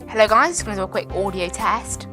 Hello guys, going to do a quick audio test.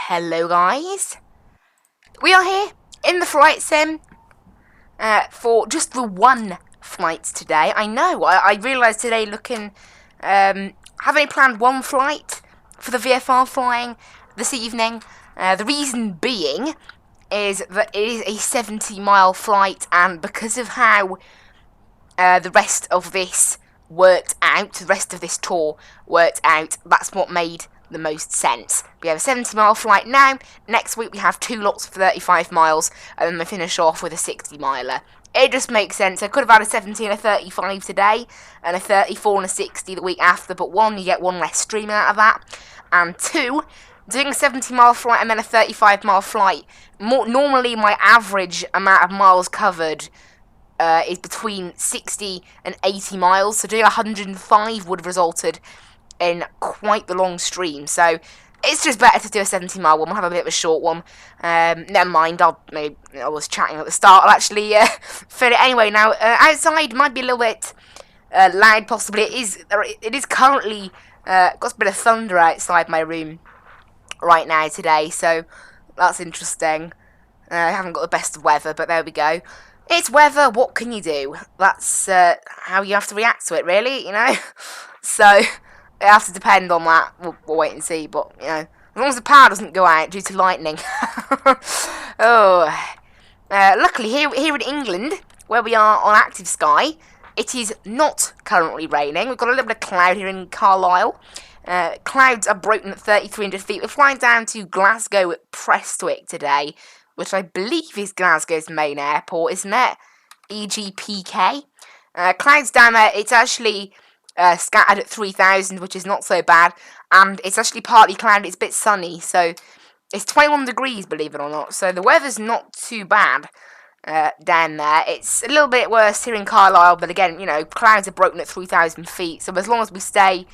Hello guys, we are here in the flight sim for just the one flight today. I know, I realised today looking, have only planned one flight for the VFR Flying this evening. The reason being is that it is a 70-mile flight, and because of how the rest of this worked out, the rest of this tour worked out, that's what made the most sense. We have a 70-mile flight now. Next week we have 2 lots of 35 miles, and then we finish off with a 60-miler. It just makes sense. I could have had a 70 and a 35 today, and a 34 and a 60 the week after, but one, you get one less stream out of that, and two, doing a 70-mile flight and then a 35-mile flight, normally my average amount of miles covered is between 60 and 80 miles, so doing 105 would have resulted in quite the long stream, so it's just better to do a 70-mile one. We'll have a bit of a short one. Never mind, I was chatting at the start, I'll actually fill it anyway. Now, outside might be a little bit loud, possibly. It is currently got a bit of thunder outside my room right now today, so that's interesting. I haven't got the best of weather, but there we go. It's weather, what can you do? That's how you have to react to it, really, you know? So it has to depend on that. We'll wait and see, but, you know, as long as the power doesn't go out due to lightning. Luckily, here in England, where we are on active sky, it is not currently raining. We've got a little bit of cloud here in Carlisle. Clouds are broken at 3,300 feet. We're flying down to Glasgow at Prestwick today, which I believe is Glasgow's main airport, isn't it? EGPK. Clouds down there, it's actually scattered at 3,000, which is not so bad, and it's actually partly cloudy, it's a bit sunny, so it's 21 degrees, believe it or not, so the weather's not too bad down there. It's a little bit worse here in Carlisle, but again, you know, clouds are broken at 3,000 feet, so as long as we stay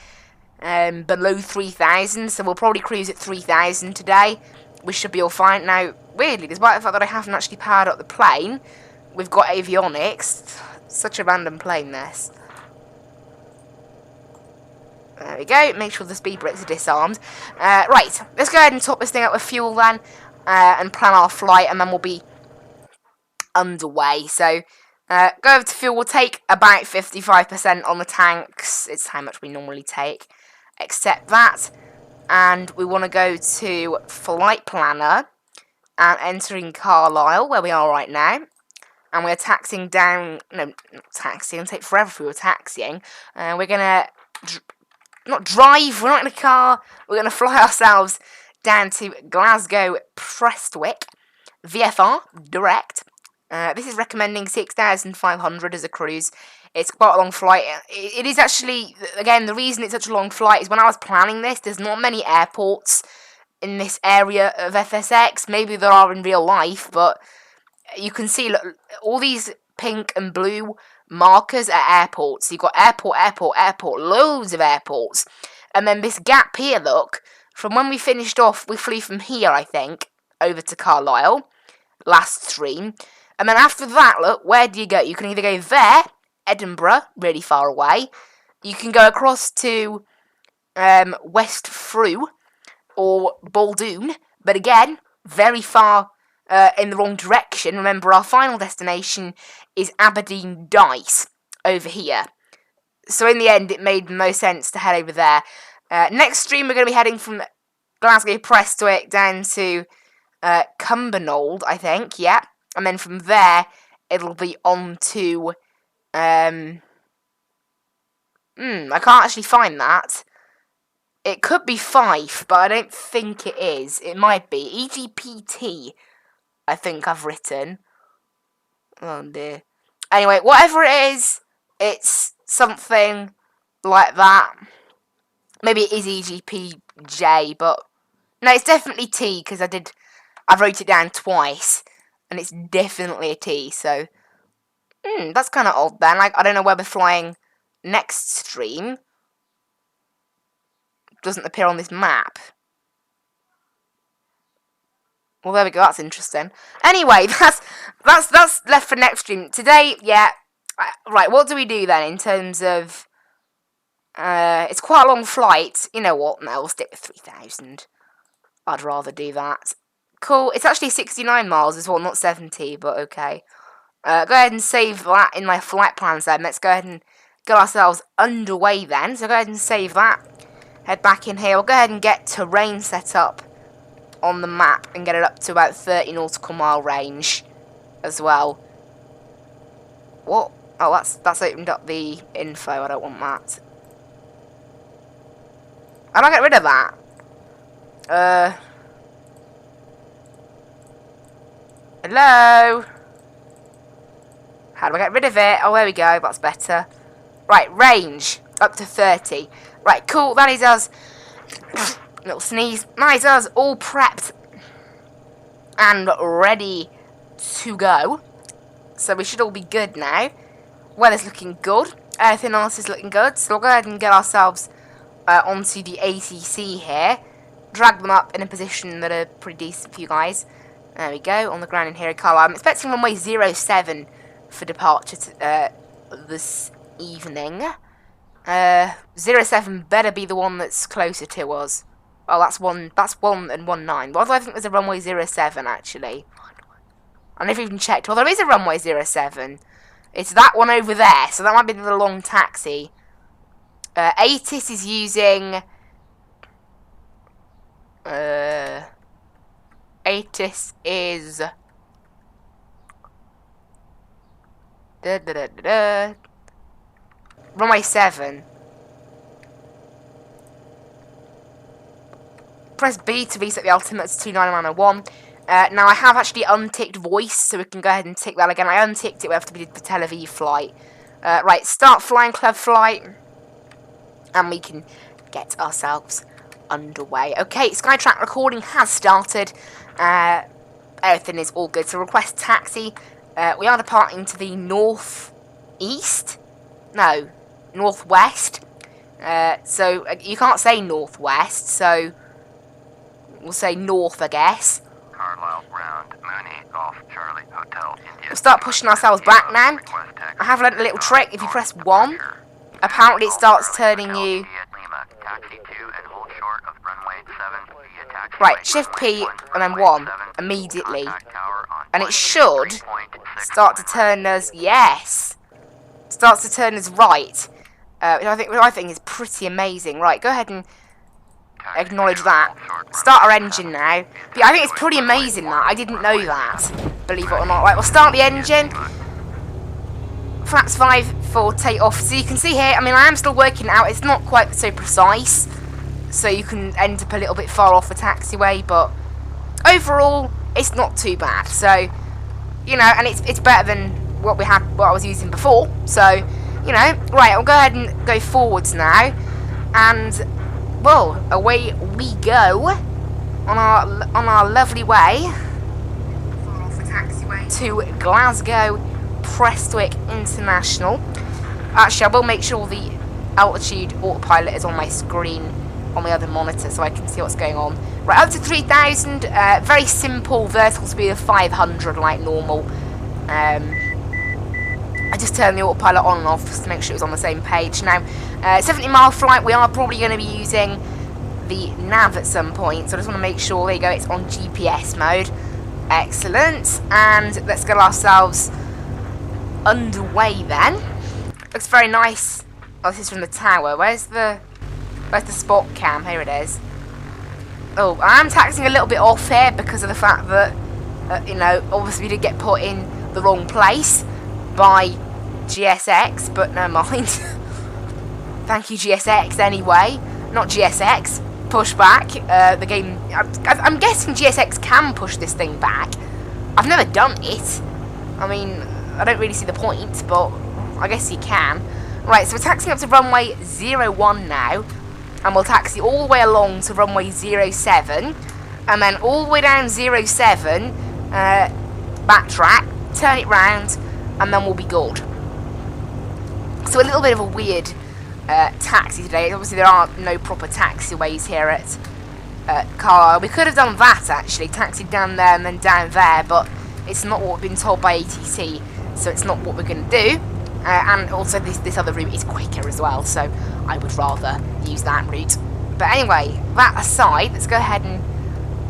below 3,000, so we'll probably cruise at 3,000 today, we should be all fine. Now, weirdly, despite the fact that I haven't actually powered up the plane, we've got avionics. Such a random plane, this. There we go, make sure the speed brakes are disarmed. Right, let's go ahead and top this thing up with fuel then, and plan our flight, and then we'll be underway. So, go over to fuel, we'll take about 55% on the tanks. It's how much we normally take. Accept that. And we want to go to Flight Planner, and entering Carlisle, where we are right now. And we're taxiing down, no, not taxiing, it'll take forever if we were taxiing. We're going to not drive, we're not in a car, we're going to fly ourselves down to Glasgow Prestwick, VFR, direct. This is recommending 6,500 as a cruise. It's quite a long flight. It is actually, again, the reason it's such a long flight is when I was planning this, there's not many airports in this area of FSX. Maybe there are in real life, but you can see, look, all these pink and blue markers at airports. You've got airport, airport, airport, loads of airports. And then this gap here, look, from when we finished off, we flew from here, I think, over to Carlisle, last stream. And then after that, look, where do you go? You can either go there, Edinburgh, really far away. You can go across to West Frew, or Baldoon, but again, very far in the wrong direction. Remember, our final destination is Aberdeen Dice over here. So in the end, it made the most sense to head over there. Next stream, we're going to be heading from Glasgow Prestwick down to Cumbernauld, I think, yeah. And then from there, it'll be on to... I can't actually find that. It could be Fife, but I don't think it is. It might be. EGPT, I think I've written. Oh dear. Anyway, whatever it is, it's something like that. Maybe it is EGPJ, but... No, it's definitely T, because I wrote it down twice, and it's definitely a T, so... that's kind of odd then. Like, I don't know where we're flying next stream. Doesn't appear on this map. Well, there we go. That's interesting. Anyway, that's left for next stream. Today, yeah. Right, what do we do then in terms of... it's quite a long flight. You know what? No, we'll stick with 3,000. I'd rather do that. Cool. It's actually 69 miles as well, not 70, but okay. Go ahead and save that in my flight plans then. Let's go ahead and get ourselves underway then. So go ahead and save that. Head back in here. We'll go ahead and get terrain set up on the map and get it up to about 30 nautical mile range as well. What? Oh, that's opened up the info. I don't want that. How do I get rid of that? Hello? How do I get rid of it? Oh, there we go. That's better. Right, range. Up to 30. Right, cool. That is us. Little sneeze. That is us all prepped and ready to go. So we should all be good now. Weather's looking good. Everything else is looking good. So we'll go ahead and get ourselves onto the ATC here. Drag them up in a position that are pretty decent for you guys. There we go. On the ground in Hero Colour. I'm expecting runway 07 for departure this evening. 07 better be the one that's closer to us. Oh, that's 1 and 19. Well, I think there's a runway 07 actually. I never even checked. Well, there is a runway 07. It's that one over there, so that might be the long taxi. ATIS is using... ATIS is... Runway 7. Press B to reset the altimeter to 29901. Now I have actually unticked voice, so we can go ahead and tick that again. I unticked it after we did the Tel Aviv flight. Right, start flying club flight. And we can get ourselves underway. Okay, Skytrack recording has started. Everything is all good. So request taxi. We are departing to the northeast. No, northwest. So you can't say northwest, so we'll say north, I guess. Carlisle Ground, Mooney, Golf, Charlie, Hotel, India. We'll start pushing ourselves back now. I have learned a little trick. If you press 1, apparently it starts turning you... Right, shift P and then 1 immediately. And it should start to turn us... Yes! Starts to turn us right. Which I think is pretty amazing. Right, go ahead and acknowledge that. Start our engine now. But yeah, I think it's pretty amazing that. I didn't know that, believe it or not. Right, we'll start the engine. Flaps 5 for takeoff. So you can see here, I mean, I am still working it out. It's not quite so precise. So you can end up a little bit far off the taxiway. But overall, it's not too bad. So, you know, and it's better than what I was using before. So, you know, right, I'll go ahead and go forwards now. And... well, away we go on our lovely way to Glasgow Prestwick International. Actually, I will make sure the altitude autopilot is on my screen on the other monitor so I can see what's going on. Right, up to 3,000. Very simple vertical speed of 500 like normal. I just turned the autopilot on and off just to make sure it was on the same page. Now, 70-mile flight, we are probably going to be using the nav at some point, so I just want to make sure, there you go, it's on GPS mode. Excellent. And let's get ourselves underway then. Looks very nice. Oh, this is from the tower. Where's the spot cam? Here it is. Oh, I am taxing a little bit off here because of the fact that, you know, obviously we did get put in the wrong place by GSX, but never mind. Thank you, GSX, anyway. Not GSX. Push back. The game... I'm guessing GSX can push this thing back. I've never done it. I mean, I don't really see the point, but I guess you can. Right, so we're taxiing up to runway 01 now. And we'll taxi all the way along to runway 07. And then all the way down 07, backtrack, turn it round, and then we'll be good. So a little bit of a weird taxi today. Obviously there are no proper taxiways here at Carlisle. We could have done that actually, taxied down there and then down there, but it's not what we've been told by ATC, so it's not what we're going to do. And also this other route is quicker as well, so I would rather use that route. But anyway, that aside, let's go ahead and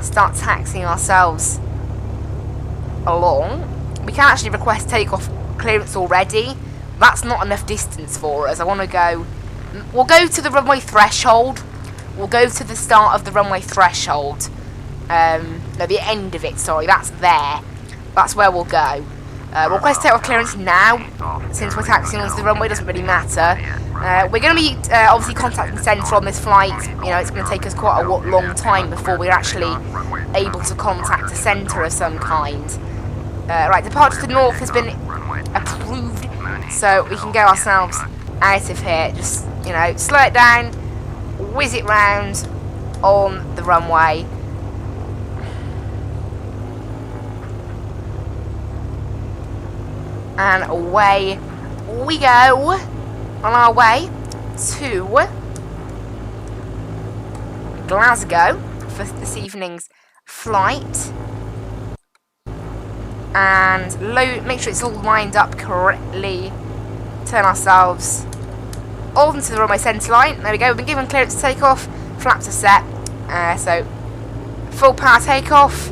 start taxiing ourselves along. We can actually request takeoff clearance already. That's not enough distance for us. I want to go... We'll go to the runway threshold. We'll go to the start of the runway threshold. No, the end of it, sorry. That's there. That's where we'll go. Request takeoff clearance now. Since we're taxiing onto the runway, doesn't really matter. We're going to be obviously contacting Centre on this flight. You know, it's going to take us quite a long time before we're actually able to contact a centre of some kind. Right, departure to the north has been approved, so we can get ourselves out of here. Just, you know, slow it down, whiz it round on the runway. And away we go on our way to Glasgow for this evening's flight. And make sure it's all lined up correctly. Turn ourselves onto the runway centre line. There we go. We've been given clearance to take off. Flaps are set. So full power takeoff.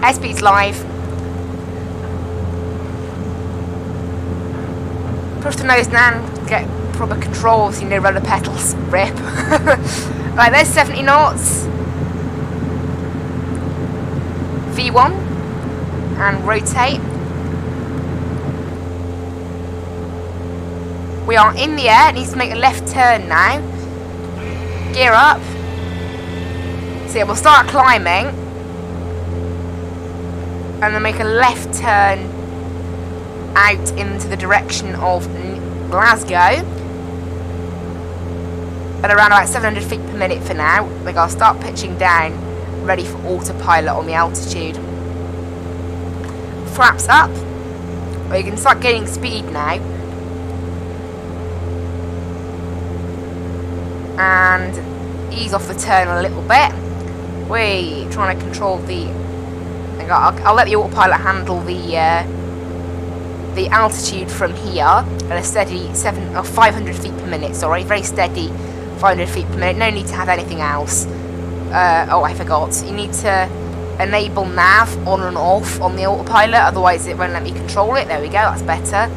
Airspeed's live. Push the nose down, get proper control, obviously no rudder pedals, rip. Right, there's 70 knots. V1. And rotate. We are in the air, it needs to make a left turn now. Gear up. So yeah, we'll start climbing. And then make a left turn out into the direction of Glasgow at around about 700 feet per minute for now. We're going to start pitching down, ready for autopilot on the altitude. Flaps up. We can start gaining speed now. And ease off the turn a little bit. We're trying to control the... I'll let the autopilot handle the altitude from here at a steady 500 feet per minute. Sorry, very steady 500 feet per minute. No need to have anything else. Oh, I forgot. You need to enable nav on and off on the autopilot, otherwise it won't let me control it. There we go. That's better.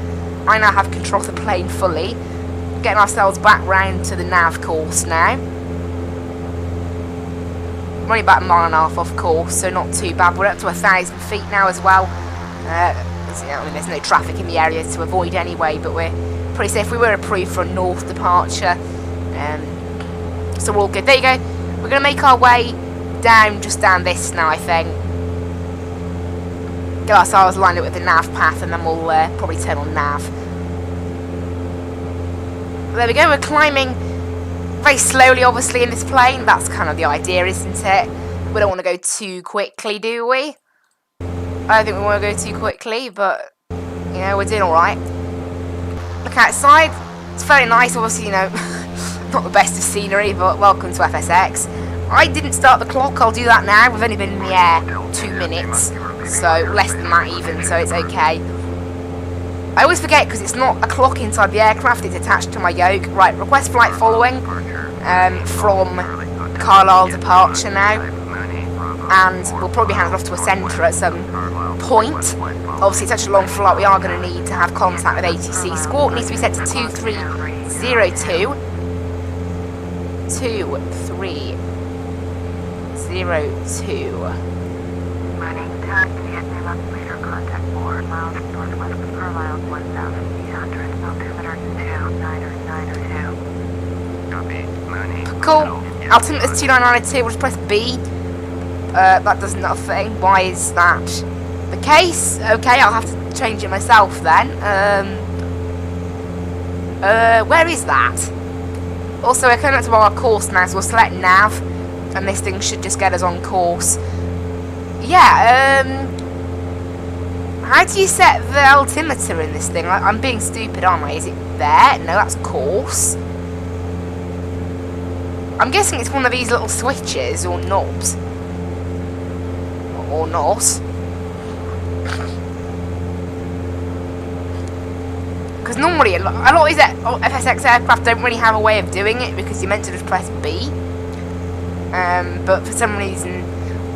I now have control of the plane fully. Getting ourselves back round to the nav course now. We're only about 1.5 miles off course, so not too bad. We're up to 1,000 feet now as well. I mean, there's no traffic in the area to avoid anyway, but we're pretty safe. We were approved for a north departure, so we're all good. There you go. We're going to make our way down, just down this now, I think. Get ourselves lined up with the nav path, and then we'll probably turn on nav. There we go. We're climbing very slowly, obviously, in this plane. That's kind of the idea, isn't it? We don't want to go too quickly, do we? I don't think we want to go too quickly, but, you know, we're doing alright. Look outside. It's very nice, obviously, you know, not the best of scenery, but welcome to FSX. I didn't start the clock. I'll do that now. We've only been in the air 2 minutes, so less than that even, so it's okay. I always forget because it's not a clock inside the aircraft, it's attached to my yoke. Right, request flight following from Carlisle departure now. And we'll probably hand it off to a centre at some point. Obviously, it's such a long flight, we are going to need to have contact with ATC. Squawk needs to be set to 2302. 2302. Morning, time to get my left later contact 4 miles northwest of Carlisle, 1,800, altimeter 2992. Copy, Mooney. Cool. Altimeter is 2992, we'll just press B. That does nothing. Why is that the case? Okay, I'll have to change it myself then. Where is that? Also, we're coming up to our course now, so we'll select nav, and this thing should just get us on course. Yeah, how do you set the altimeter in this thing? I'm being stupid, aren't I? Is it there? No, that's course. I'm guessing it's one of these little switches or knobs. Or not. Because normally a lot of these FSX aircraft don't really have a way of doing it because you're meant to just press B. But for some reason,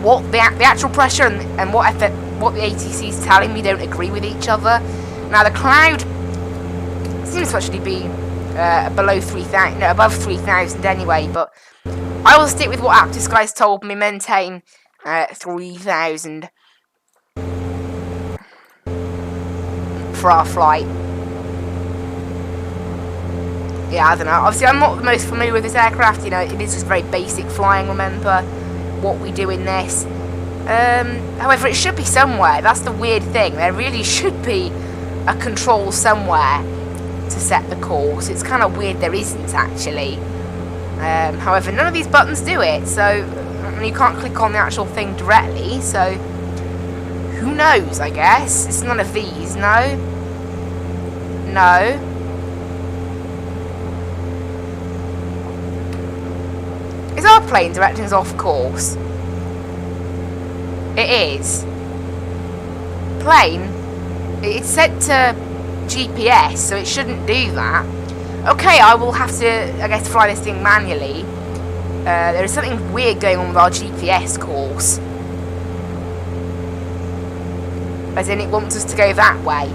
what the actual pressure and what the ATC is telling me don't agree with each other. Now the cloud seems to actually be below 3,000, no, above 3,000 anyway. But I will stick with what Aptus guys told me. Maintain 3,000 for our flight. Yeah, I don't know. Obviously, I'm not the most familiar with this aircraft. You know, it is just very basic flying. Remember what we do in this. However, it should be somewhere. That's the weird thing. There really should be a control somewhere to set the course. It's kind of weird there isn't actually. However, none of these buttons do it. So you can't click on the actual thing directly. So who knows? I guess it's none of these. No. No. Is our plane directing us off course? It is. Plane? It's set to GPS, so it shouldn't do that. Okay, I will have to, I guess, fly this thing manually. There is something weird going on with our GPS course. As in, it wants us to go that way.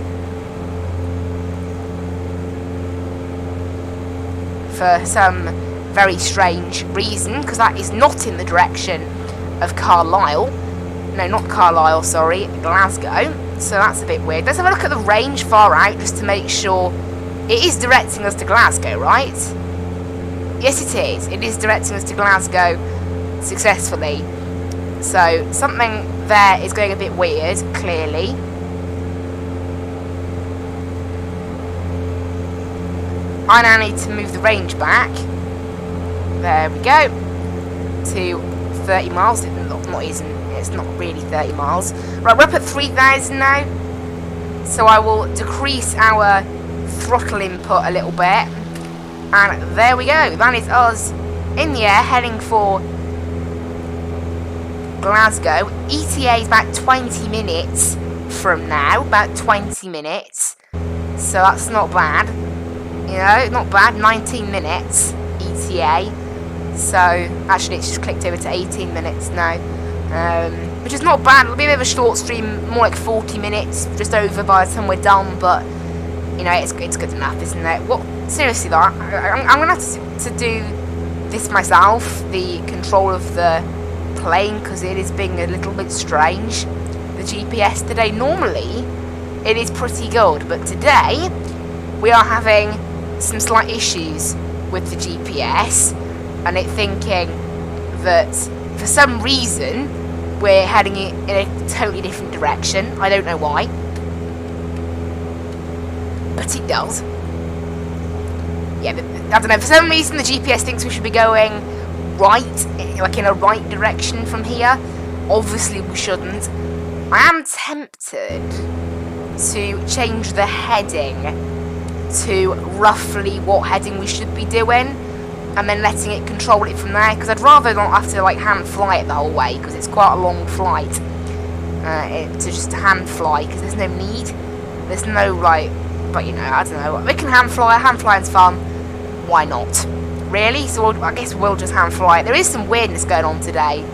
For some very strange reason, because that is not in the direction of Carlisle. No, not Carlisle, sorry, Glasgow. So that's a bit weird. Let's have a look at the range far out just to make sure it is directing us to Glasgow, right? Yes, it is. It is directing us to Glasgow successfully. So something there is going a bit weird, clearly. I now need to move the range back. There we go. To 30 miles. It's not really 30 miles. Right, we're up at 3,000 now. So I will decrease our throttle input a little bit. And there we go. That is us in the air heading for Glasgow. ETA is about 20 minutes from now. About 20 minutes. So that's not bad. You know, not bad. 19 minutes ETA. So, actually it's just clicked over to 18 minutes now, which is not bad. It'll be a bit of a short stream, more like 40 minutes, just over by the time we're done, but, you know, it's good enough, isn't it? Well, seriously though, I'm going to have to do this myself, the control of the plane, because it is being a little bit strange, the GPS today. Normally, it is pretty good, but today, we are having some slight issues with the GPS, and it thinking that for some reason we're heading in a totally different direction. I don't know why, but it does. Yeah, I don't know, for some reason the GPS thinks we should be going right, like in a right direction from here. Obviously we shouldn't. I am tempted to change the heading to roughly what heading we should be doing, and then letting it control it from there, because I'd rather not have to like hand fly it the whole way, because it's quite a long flight to just hand fly, because there's no need. There's no like But, you know, I don't know. We can hand fly. Hand flying's fun. Why not? Really? So I guess we'll just hand fly. There is some weirdness going on today.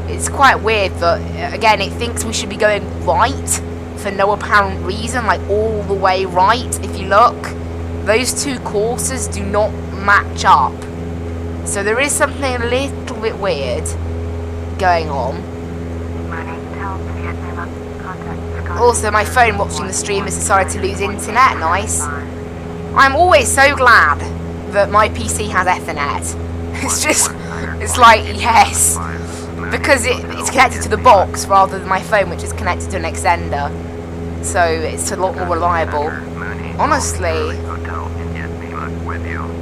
It's quite weird that, again, it thinks we should be going right for no apparent reason, like all the way right. If you look, those two courses do not match up. So there is something a little bit weird going on. Also, my phone watching the stream has decided to lose internet. Nice. I'm always so glad that my PC has Ethernet. It's like, yes. Because it's connected to the box rather than my phone, which is connected to an extender. So it's a lot more reliable. Honestly.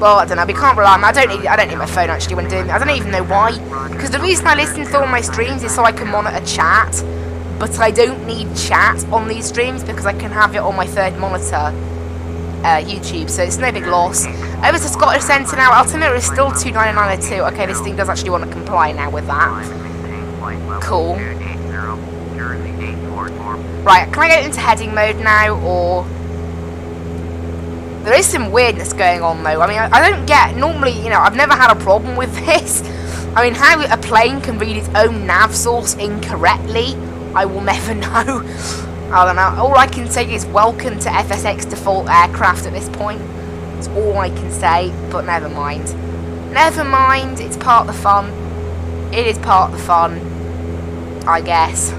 Well, I don't know. We can't rely on. I don't need my phone actually when doing. I don't even know why. Because the reason I listen to all my streams is so I can monitor chat. But I don't need chat on these streams because I can have it on my third monitor, YouTube. So it's no big loss. Over to Scottish Centre now. Altimeter is still 29902. Okay, this thing does actually want to comply now with that. Cool. Right, can I get into heading mode now, or... There is some weirdness going on, though. I mean, I don't get... Normally, you know, I've never had a problem with this. I mean, how a plane can read its own nav source incorrectly, I will never know. I don't know. All I can say is welcome to FSX default aircraft at this point. That's all I can say, but never mind. Never mind, it's part of the fun. It is part of the fun, I guess.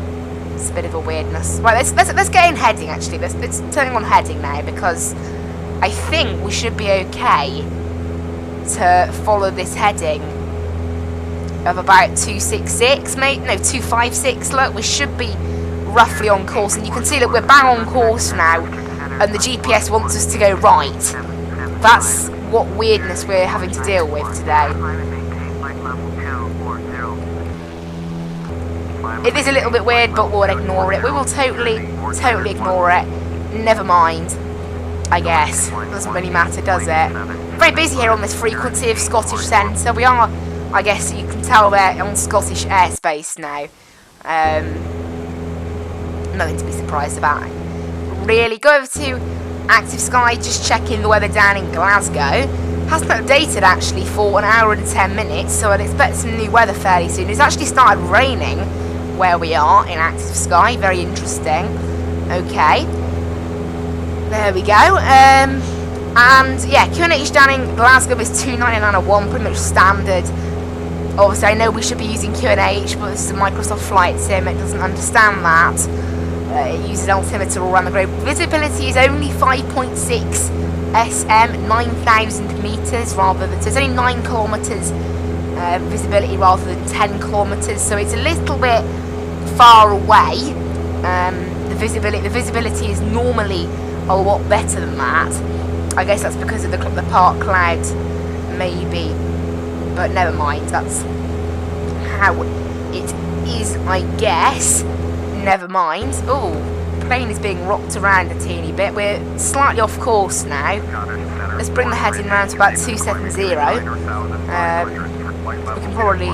It's a bit of a weirdness. Right, let's get in heading, actually. Let's turn on heading now, because I think we should be okay to follow this heading of about 266, mate. No, 256. Look, we should be roughly on course, and you can see that we're bang on course now, and the GPS wants us to go right. That's what weirdness we're having to deal with today. It is a little bit weird, but we'll ignore it. We will totally ignore it. Never mind, I guess. Doesn't really matter, does it? Very busy here on this frequency of Scottish Centre. We are, I guess you can tell, we're on Scottish airspace now. Nothing to be surprised about. Really, go over to Active Sky, just checking the weather down in Glasgow. Hasn't updated actually for an hour and 10 minutes, so I'd expect some new weather fairly soon. It's actually started raining where we are in Active Sky. Very interesting. Okay. There we go. And yeah, QNH down in Glasgow is 29901, pretty much standard. Obviously, I know we should be using QNH, but this is a Microsoft Flight Sim. It doesn't understand that. It uses altimeter all around the globe. Visibility is only 5.6 SM, 9,000 meters rather than. So it's only 9 kilometers visibility rather than 10 kilometers. So it's a little bit far away. The visibility is normally a lot better than that. I guess that's because of the park cloud, maybe. But never mind. That's how it is, I guess. Never mind. Oh, plane is being rocked around a teeny bit. We're slightly off course now. Let's bring the heading round to about 270. We can probably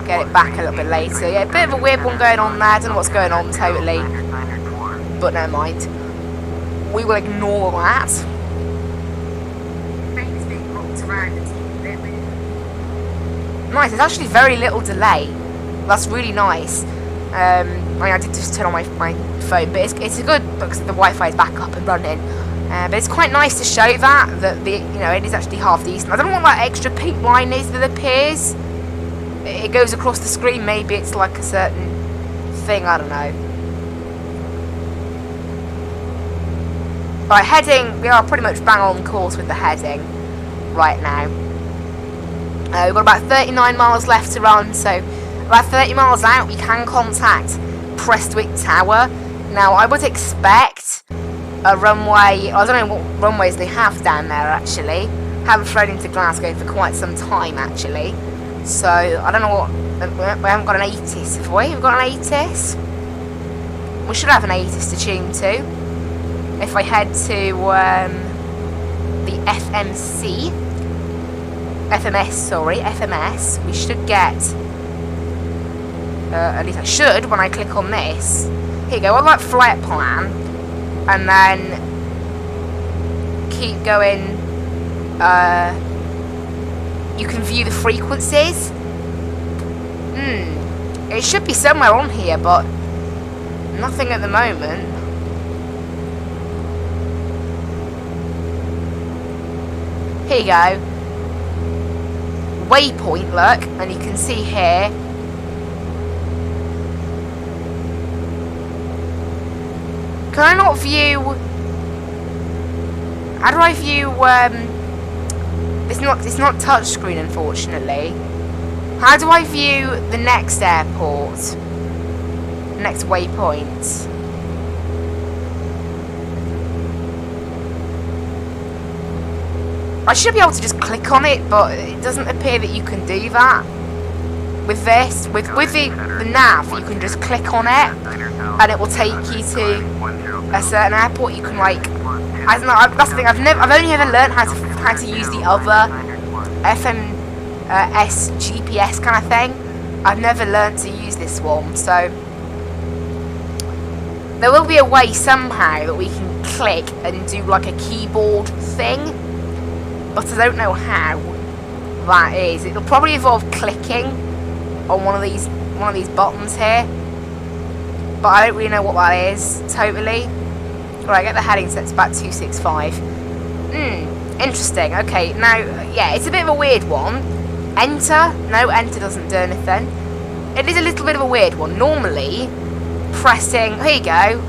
get it back a little bit later. Yeah, a bit of a weird one going on there. I don't know what's going on totally. But never mind. We will ignore that. Plane is being rocked around a teeny bit. Nice, there's actually very little delay. That's really nice. I mean, I did just turn on my phone, but it's a good because the Wi-Fi is back up and running. But it's quite nice to show that it is actually half decent. I don't know what that extra pink line is that appears. It goes across the screen. Maybe it's like a certain thing. I don't know. Right, heading. We are pretty much bang on course with the heading right now. We've got about 39 miles left to run, so about 30 miles out we can contact Prestwick Tower. Now I would expect a runway, I don't know what runways they have down there actually. Haven't flown into Glasgow for quite some time actually. So I don't know what, we haven't got an ATIS, have we? We've got an ATIS? We should have an ATIS to tune to. If I head to the FMS, we should get, at least I should when I click on this. Here you go, what about flight plan? And then keep going, you can view the frequencies. It should be somewhere on here, but nothing at the moment. Here you go. Waypoint, look, and you can see here. Can I not view? How do I view? It's not touchscreen, unfortunately. How do I view the next airport? Next waypoint. I should be able to just click on it, but it doesn't appear that you can do that. With this, with the nav, you can just click on it, and it will take you to a certain airport. You can like, I don't know. That's the thing. I've only ever learned how to use the other FSX GPS kind of thing. I've never learned to use this one, so there will be a way somehow that we can click and do like a keyboard thing, but I don't know how that is. It'll probably involve clicking on one of these buttons here, but I don't really know what that is totally. Right, get the heading set to about 265. Interesting. Okay, now yeah, it's a bit of a weird one. Enter? No, enter doesn't do anything. It is a little bit of a weird one. Normally, pressing, here you go,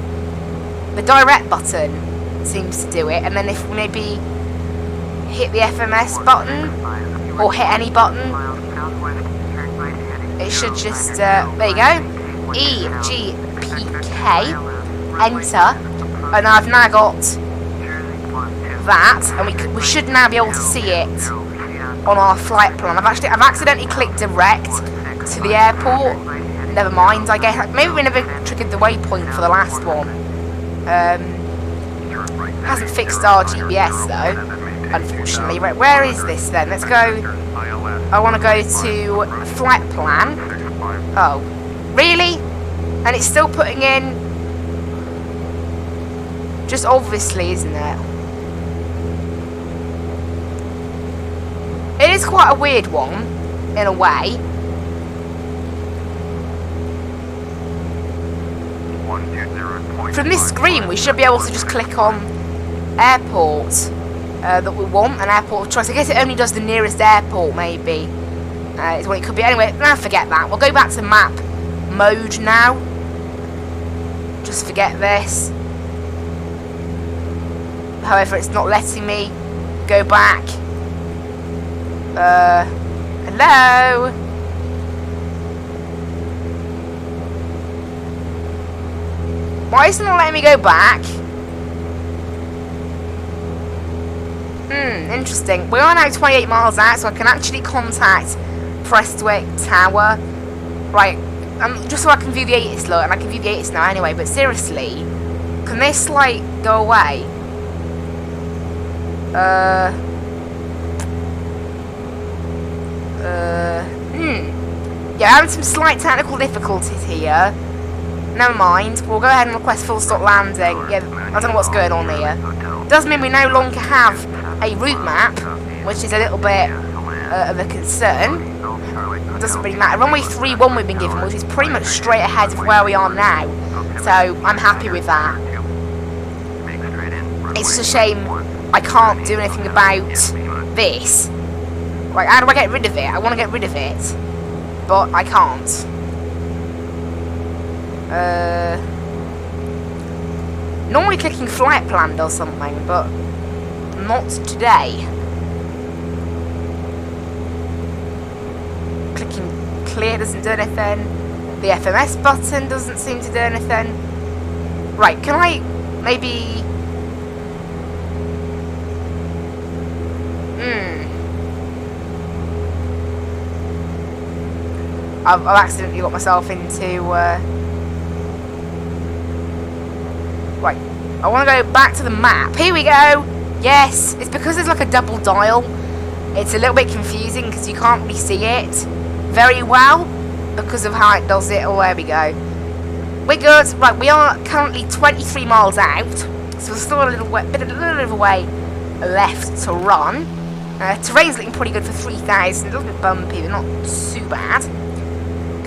the direct button seems to do it, and then if we maybe hit the FMS button or hit any button, it should just there you go, E G P K, enter, and I've now got that, and we should now be able to see it on our flight plan. I've accidentally clicked direct to the airport. Never mind, I guess maybe we never triggered the waypoint for the last one. Hasn't fixed our GPS though, unfortunately. Right, where is this then? Let's go. I want to go to flight plan. Oh, really? And it's still putting in. Just obviously, isn't it? It is quite a weird one, in a way. From this screen, we should be able to just click on airport that we want, an airport of choice. I guess it only does the nearest airport, maybe, is what it could be. Anyway, now forget that. We'll go back to map mode now. Just forget this. However, it's not letting me go back. Hello? Why isn't it letting me go back? Interesting. We are now 28 miles out, so I can actually contact Prestwick Tower. Right, just so I can view the ATIS, look, and I can view the ATIS now anyway, but seriously, can this, like, go away? Yeah, having some slight technical difficulties here. Never mind, we'll go ahead and request full stop landing. Yeah, I don't know what's going on here. Does mean we no longer have a route map, which is a little bit of a concern. It doesn't really matter. Runway 31 we've been given, which is pretty much straight ahead of where we are now. So, I'm happy with that. It's just a shame I can't do anything about this. Like, how do I get rid of it? I want to get rid of it, but I can't. Normally clicking flight plan does something, but not today. Clicking clear doesn't do anything. The FMS button doesn't seem to do anything. Right, can I maybe... I've accidentally got myself into... Right, I want to go back to the map. Here we go! Yes, it's because there's like a double dial. It's a little bit confusing because you can't really see it very well because of how it does it. Oh, there we go. We're good. Right, we are currently 23 miles out, so we're still a little bit of a way left to run. Terrain's looking pretty good for 3,000. A little bit bumpy, but not too bad.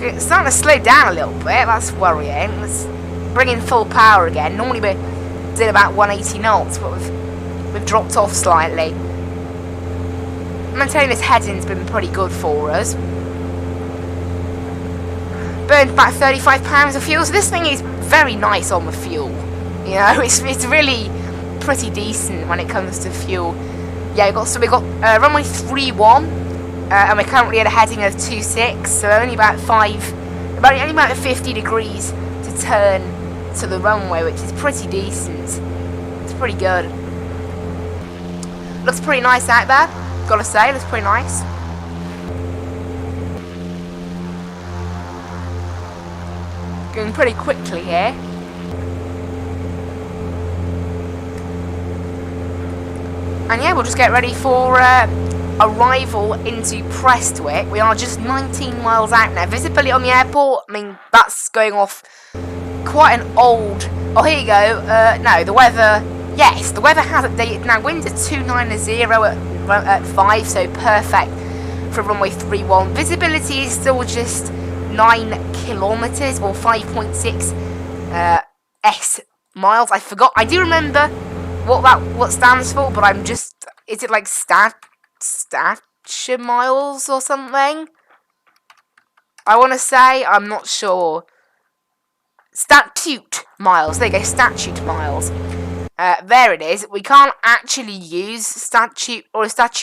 It's starting to slow down a little bit. That's worrying. Let's bring in full power again. Normally we're doing about 180 knots, but we've dropped off slightly. Maintaining this heading's been pretty good for us. Burned about £35 of fuel, so this thing is very nice on the fuel. You know, it's really pretty decent when it comes to fuel. Yeah, we got runway 31, and we're currently at a heading of 26, so only about only about 50 degrees to turn to the runway, which is pretty decent. It's pretty good. Looks pretty nice out there, gotta say, looks pretty nice. Going pretty quickly here. And yeah, we'll just get ready for arrival into Prestwick. We are just 19 miles out now. Visibility on the airport, I mean, that's going off quite an old... Oh, here you go. No, the weather... Yes, the weather has updated now. Winds are 290 at 5, so perfect for runway 31. Visibility is still just 9 kilometers or 5.6 S miles. I forgot. I do remember what stands for, but I'm just... Is it like stature miles or something? I want to say, I'm not sure. Statute miles. There you go, statute miles. There it is. We can't actually use statute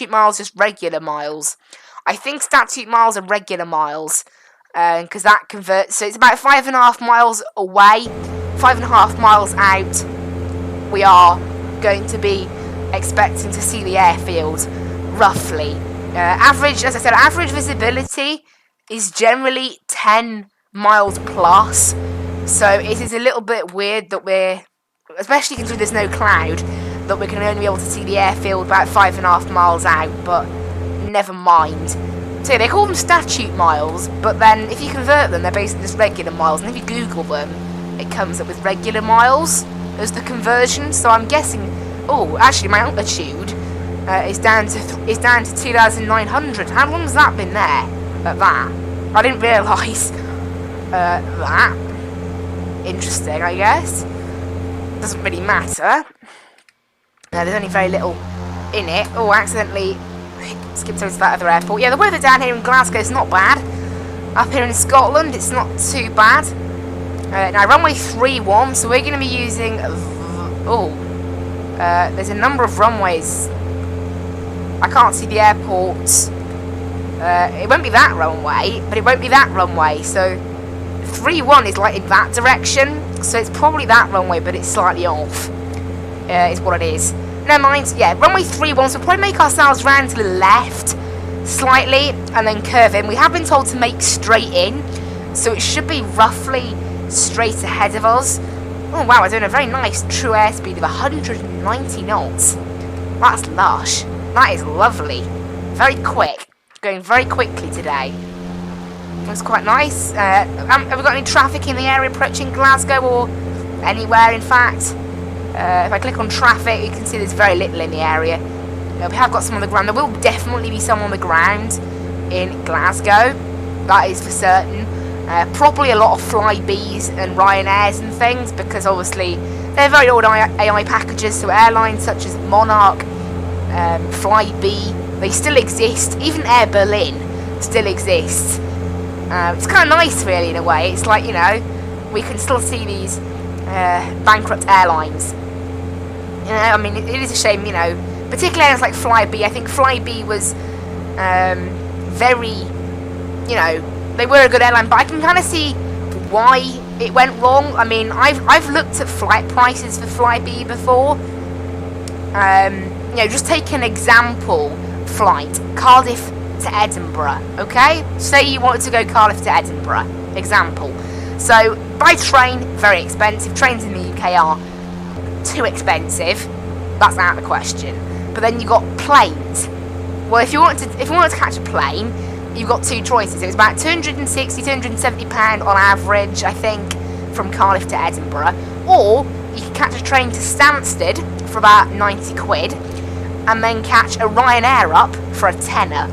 miles, just regular miles. I think statute miles are regular miles, because that converts. So it's about 5.5 miles away, 5.5 miles out. We are going to be expecting to see the airfield, roughly. Average, as I said, average visibility is generally 10 miles plus. So it is a little bit weird that we're, especially considering there's no cloud, that we can only be able to see the airfield about 5.5 miles out, but never mind. So they call them statute miles, but then if you convert them, they're basically just regular miles, and if you Google them, it comes up with regular miles as the conversion. So I'm guessing, oh, actually my altitude is down to 2,900. How long has that been there at that? I didn't realise that. Interesting, I guess. Doesn't really matter. There's only very little in it. Oh, accidentally skipped over to that other airport. Yeah, the weather down here in Glasgow is not bad. Up here in Scotland, it's not too bad. Now, runway 31, so we're going to be using... there's a number of runways. I can't see the airports. It won't be that runway, but it won't be that runway. So 31 is like in that direction, so it's probably that runway, but it's slightly off. Is what it is. Never mind. Yeah, runway 31. So we'll probably make ourselves round to the left slightly, and then curve in. We have been told to make straight in, so it should be roughly straight ahead of us. Oh wow, we're doing a very nice true airspeed of 190 knots. That's lush. That is lovely. Very quick. Going very quickly today. That's quite nice. Have we got any traffic in the area approaching Glasgow or anywhere, in fact? If I click on traffic, you can see there's very little in the area. We have got some on the ground. There will definitely be some on the ground in Glasgow. That is for certain. Probably a lot of Flybs and Ryanairs and things, because obviously they're very old AI packages. So airlines such as Monarch, Flybe, they still exist. Even Air Berlin still exists. It's kind of nice, really, in a way. It's like, you know, we can still see these bankrupt airlines. You know, I mean, it is a shame, you know, particularly airlines like Flybe. I think Flybe was very, you know, they were a good airline, but I can kind of see why it went wrong. I mean, I've looked at flight prices for Flybe before. You know, just take an example flight, Cardiff to Edinburgh, okay? Say you wanted to go Cardiff to Edinburgh, example. So, by train, very expensive. Trains in the UK are too expensive. That's out of the question. But then you got planes. Well, if you wanted to catch a plane, you've got two choices. It was about £260, £270 on average, I think, from Cardiff to Edinburgh. Or you could catch a train to Stansted for about 90 quid. and then catch a Ryanair up for a tenner.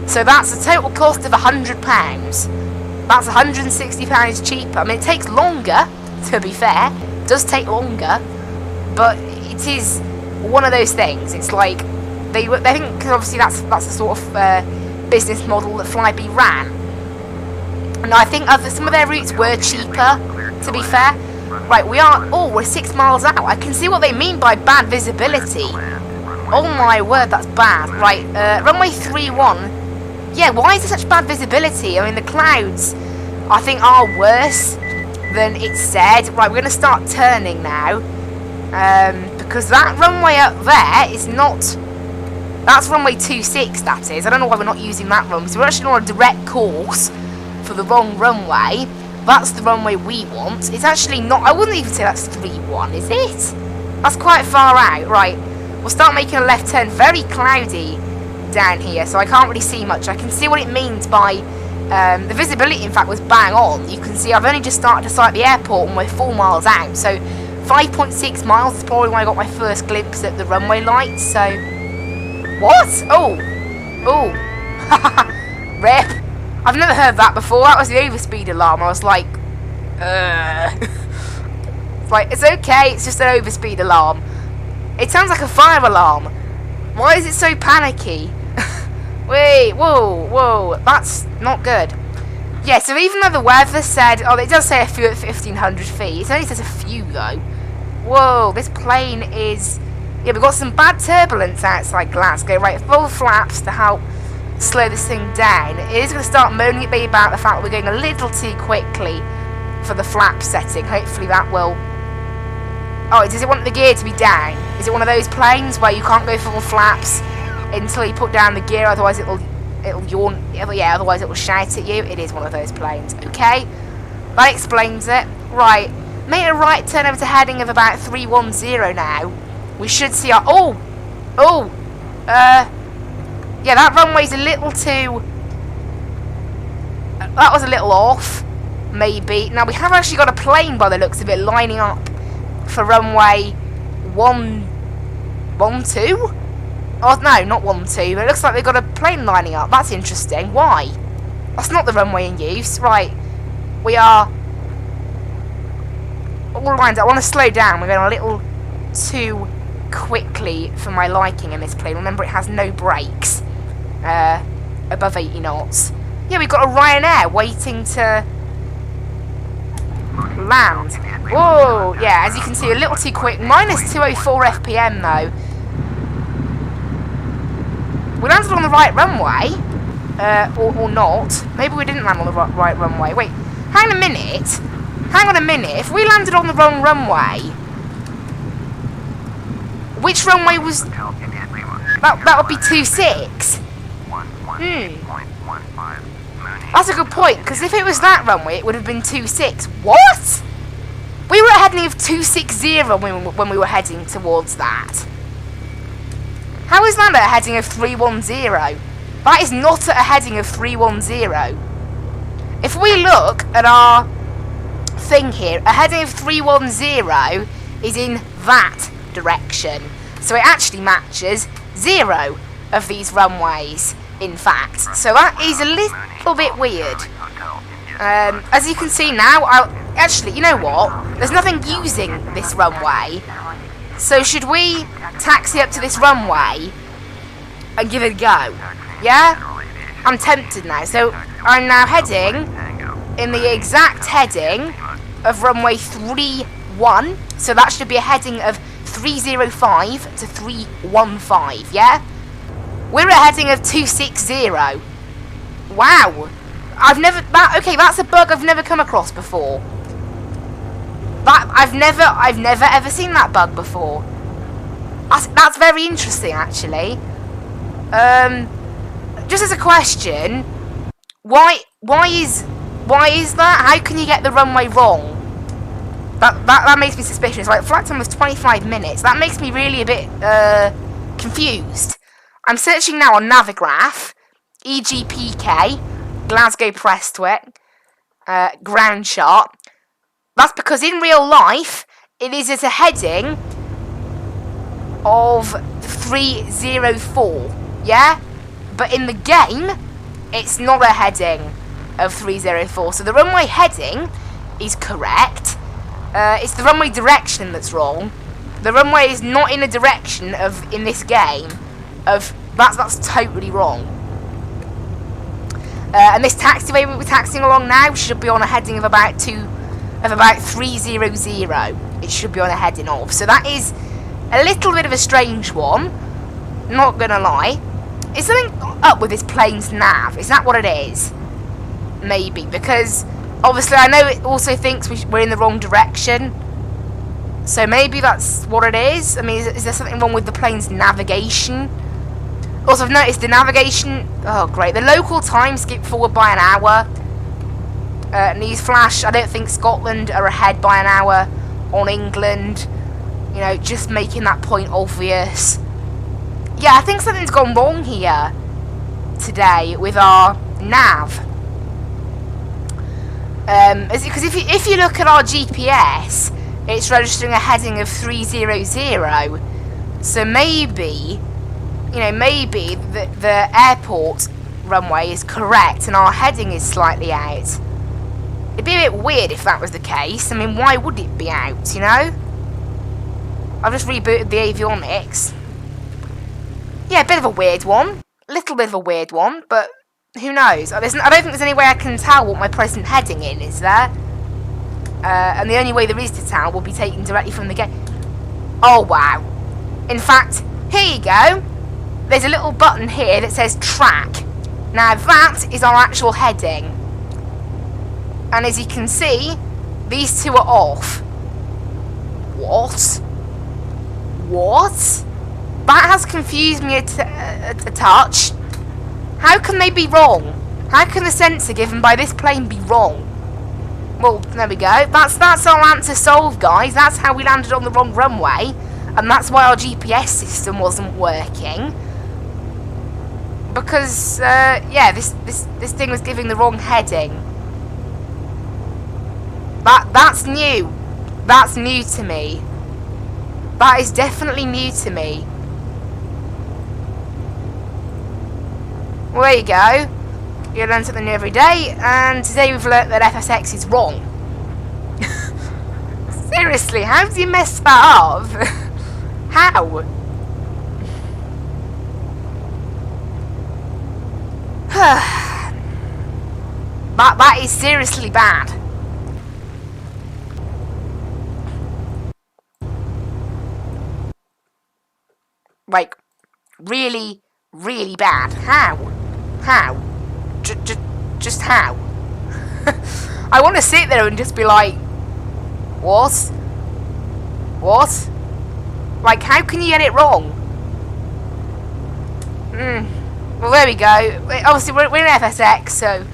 So that's a total cost of £100. That's £160 cheaper. I mean, it takes longer, to be fair. It does take longer, but it is one of those things. It's like they think, cause obviously that's the sort of business model that Flybe ran. And I think some of their routes were cheaper, to be fair. Right, we're 6 miles out. I can see what they mean by bad visibility. Oh my word, that's bad. Right, runway 31. Yeah, why is there such bad visibility? I mean, the clouds, I think, are worse than it said. Right, we're going to start turning now. Because that runway up there is not... That's runway 26, that is. I don't know why we're not using that runway. So we're actually on a direct course for the wrong runway. That's the runway we want. It's actually not... I wouldn't even say that's 3-1, is it? That's quite far out. Right, we'll start making a left turn. Very cloudy down here, so I can't really see much. I can see what it means by... the visibility, in fact, was bang on. You can see I've only just started to sight the airport and we're 4 miles out. So 5.6 miles is probably when I got my first glimpse at the runway lights. So... What? Oh! Rip! I've never heard that before. That was the overspeed alarm. I was like, It's like, it's okay, it's just an overspeed alarm. It sounds like a fire alarm. Why is it so panicky? Wait, whoa, that's not good. Yeah, so even though the weather said, oh, it does say a few at 1,500 feet. It only says a few, though. Whoa, this plane is... Yeah, we've got some bad turbulence outside Glasgow. Right, full flaps to help slow this thing down. It is going to start moaning at me about the fact that we're going a little too quickly for the flap setting. Hopefully that will... Oh, does it want the gear to be down? Is it one of those planes where you can't go full flaps until you put down the gear, otherwise it'll yawn? Yeah, otherwise it will shout at you. It is one of those planes. Okay, that explains it. Right, made a right turn over to heading of about 310 now. We should see our... Yeah, that runway's a little too... That was a little off, maybe. Now, we have actually got a plane, by the looks of it, lining up for runway 12? Oh, no, not 12. But it looks like they've got a plane lining up. That's interesting. Why? That's not the runway in use. Right. We are all lined up. I want to slow down. We're going a little too quickly for my liking in this plane. Remember, it has no brakes. Above 80 knots. Yeah, we've got a Ryanair waiting to land. Whoa, yeah, as you can see, a little too quick. Minus 204 FPM, though. We landed on the right runway. Or not. Maybe we didn't land on the right runway. Wait, hang on a minute. Hang on a minute. If we landed on the wrong runway... Which runway was... That would be 26. That's a good point, because if it was that runway, it would have been 26. What? We were at a heading of 260 when we were heading towards that. How is that at a heading of 310? That is not at a heading of 310. If we look at our thing here, a heading of 310 is in that direction. So it actually matches 0 of these runways, in fact. So that is a little bit weird. As you can see now, actually, you know what? There's nothing using this runway. So should we taxi up to this runway and give it a go? Yeah? I'm tempted now. So I'm now heading in the exact heading of runway 31. So that should be a heading of 305 to 315, yeah? We're at a heading of 260. Wow. Okay, that's a bug I've never come across before. I've never ever seen that bug before. That's very interesting, actually. Just as a question, why is that? How can you get the runway wrong? That makes me suspicious. Like, flight time was 25 minutes. That makes me really a bit confused. I'm searching now on Navigraph, EGPK, Glasgow Prestwick, ground chart. That's because in real life, it is at a heading of 304, yeah? But in the game, it's not a heading of 304. So the runway heading is correct. It's the runway direction that's wrong. The runway is not in a direction of, in this game, of, that's totally wrong. And this taxiway we're taxiing along now should be on a heading of about 300. It should be on a heading of. So that is a little bit of a strange one. Not gonna lie. Is something up with this plane's nav? Is that what it is? Maybe, because obviously I know it also thinks we're in the wrong direction. So maybe that's what it is. I mean, is there something wrong with the plane's navigation? Also, I've noticed the navigation... Oh, great. The local time skipped forward by an hour. Newsflash, I don't think Scotland are ahead by an hour on England. You know, just making that point obvious. Yeah, I think something's gone wrong here today with our nav. Because if you look at our GPS, it's registering a heading of 300. So maybe, you know, maybe the airport runway is correct and our heading is slightly out. It'd be a bit weird if that was the case. I mean, why would it be out, you know? I've just rebooted the avionics. Yeah, a bit of a weird one. A little bit of a weird one, but who knows? I don't think there's any way I can tell what my present heading is there? And the only way there is to tell will be taken directly from the game. Oh, wow. In fact, here you go. There's a little button here that says track. Now, that is our actual heading. And as you can see, these two are off. What? What? That has confused me a touch. How can they be wrong? How can the sensor given by this plane be wrong? Well, there we go. That's our answer solved, guys. That's how we landed on the wrong runway. And that's why our GPS system wasn't working. Because, yeah, this thing was giving the wrong heading. That's new. That's new to me. That is definitely new to me. Well, there you go. You learn something new every day, and today we've learnt that FSX is wrong. Seriously, how did you mess that up? How? That is seriously bad. Like, really, really bad. How? How? Just how? I want to sit there and just be like, what? What? Like, how can you get it wrong? Well, there we go. Obviously, we're in FSX, so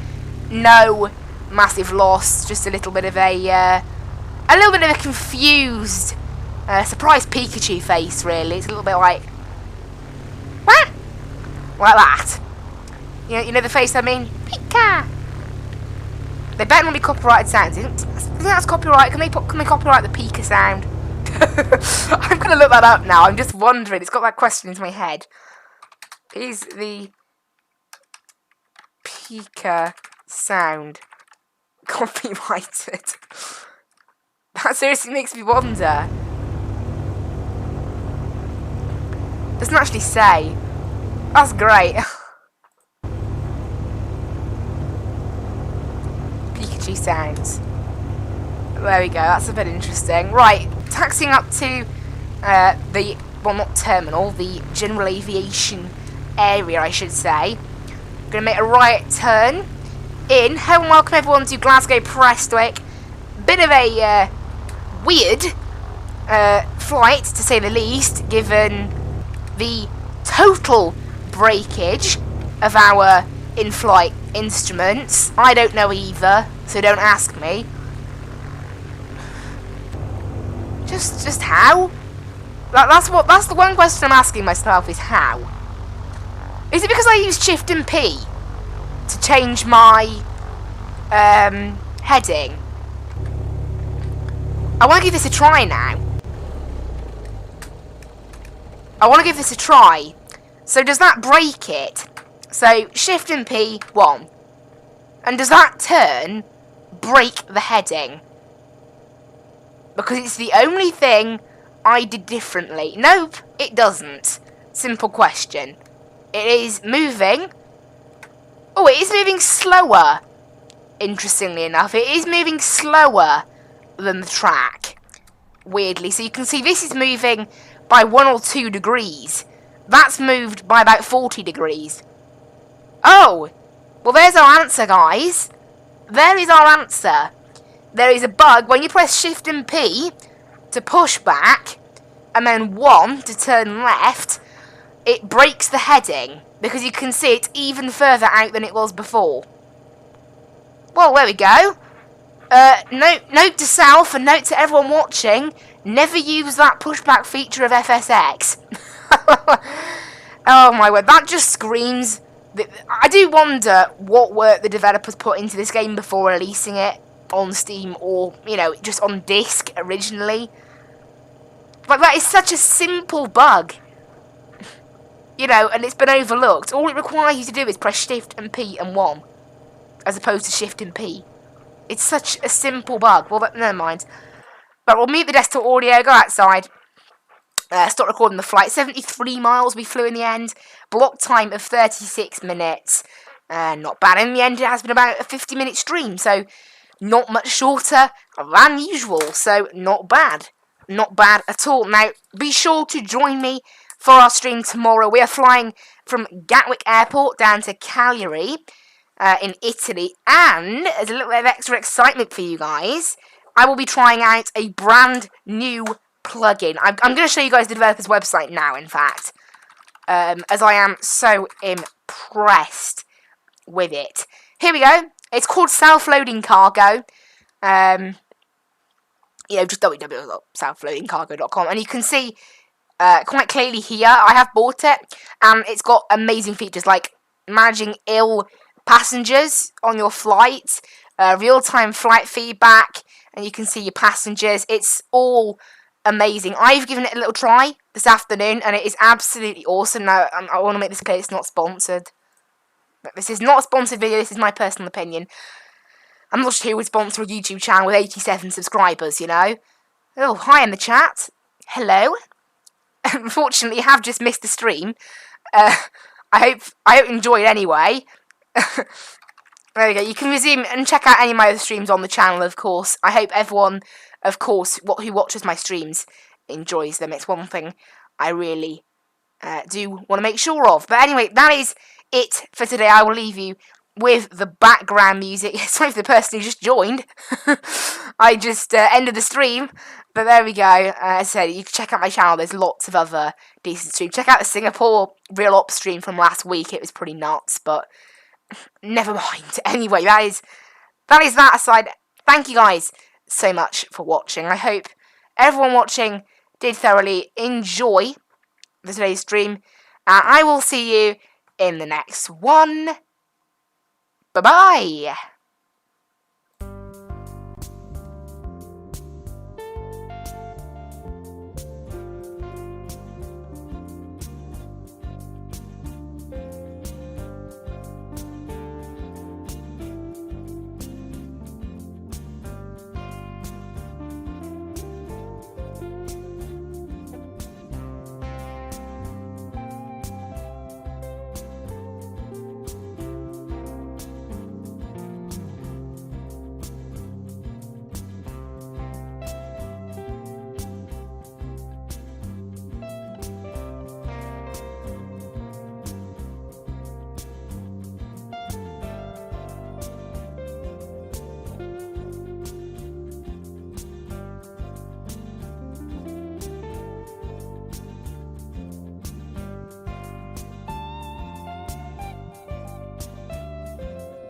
no massive loss. Just a little bit of a confused, surprised Pikachu face. Really, it's a little bit like, what? Like that. You know the face I mean? Pika! They better not be copyrighted sounds. I think that's copyright. Can they copyright the Pika sound? I'm going to look that up now. I'm just wondering. It's got that question into my head. Is the Pika sound copyrighted? That seriously makes me wonder. Doesn't actually say. That's great. Pikachu sounds. There we go, that's a bit interesting. Right, taxiing up to the, well, not terminal, the general aviation area, I should say. Gonna make a right turn in. Hello and welcome everyone to Glasgow Prestwick. Bit of a weird flight, to say the least, given the total breakage of our in-flight instruments. I don't know either, so don't ask me. Just how? That's the one question I'm asking myself, is how? Is it because I used Shift and P to change my heading? I want to give this a try now. I want to give this a try. So does that break it? So Shift and P, 1. And does that turn break the heading? Because it's the only thing I did differently. Nope, it doesn't. Simple question. It is moving. Oh, it is moving slower. Interestingly enough, it is moving slower than the track. Weirdly. So you can see this is moving by 1 or 2 degrees. That's moved by about 40 degrees. Oh! Well, there's our answer, guys. There is our answer. There is a bug when you press Shift and P to push back, and then 1 to turn left, it breaks the heading, because you can see it's even further out than it was before. Well, there we go. Note to self, and note to everyone watching, never use that pushback feature of FSX. Oh my word, that just screams. I do wonder what work the developers put into this game before releasing it on Steam, or, you know, just on disc originally. Like, that is such a simple bug. You know, and it's been overlooked. All it requires you to do is press Shift and P and 1, as opposed to Shift and P. It's such a simple bug. Well, never mind. But we'll mute the desktop audio, go outside. Start recording the flight. 73 miles we flew in the end. Block time of 36 minutes. Not bad. In the end, it has been about a 50-minute stream, so not much shorter than usual. So not bad. Not bad at all. Now, be sure to join me for our stream tomorrow. We are flying from Gatwick Airport down to Cagliari in Italy. And, as a little bit of extra excitement for you guys, I will be trying out a brand new plugin. I'm going to show you guys the developer's website now, in fact, as I am so impressed with it. Here we go. It's called Self-Loading Cargo. You know, just www.selfloadingcargo.com, and you can see quite clearly here, I have bought it, and it's got amazing features like managing ill passengers on your flight, real-time flight feedback, and you can see your passengers. It's all amazing. I've given it a little try this afternoon, and it is absolutely awesome. Now, I want to make this clear, it's not sponsored. This is not a sponsored video, this is my personal opinion. I'm not sure who would sponsor a YouTube channel with 87 subscribers, you know. Oh, hi in the chat. Hello. Unfortunately, you have just missed the stream. I hope you enjoyed anyway. There we go. You can resume and check out any of my other streams on the channel, of course. I hope everyone, of course, who watches my streams enjoys them. It's one thing I really do want to make sure of. But anyway, that is it for today. I will leave you with the background music. Sorry for the person who just joined. I just ended the stream. But there we go. As I said, you can check out my channel. There's lots of other decent streams. Check out the Singapore Real Ops stream from last week. It was pretty nuts, but never mind. Anyway, that is that aside. Thank you guys so much for watching. I hope everyone watching did thoroughly enjoy today's stream. I will see you in the next one. Bye-bye.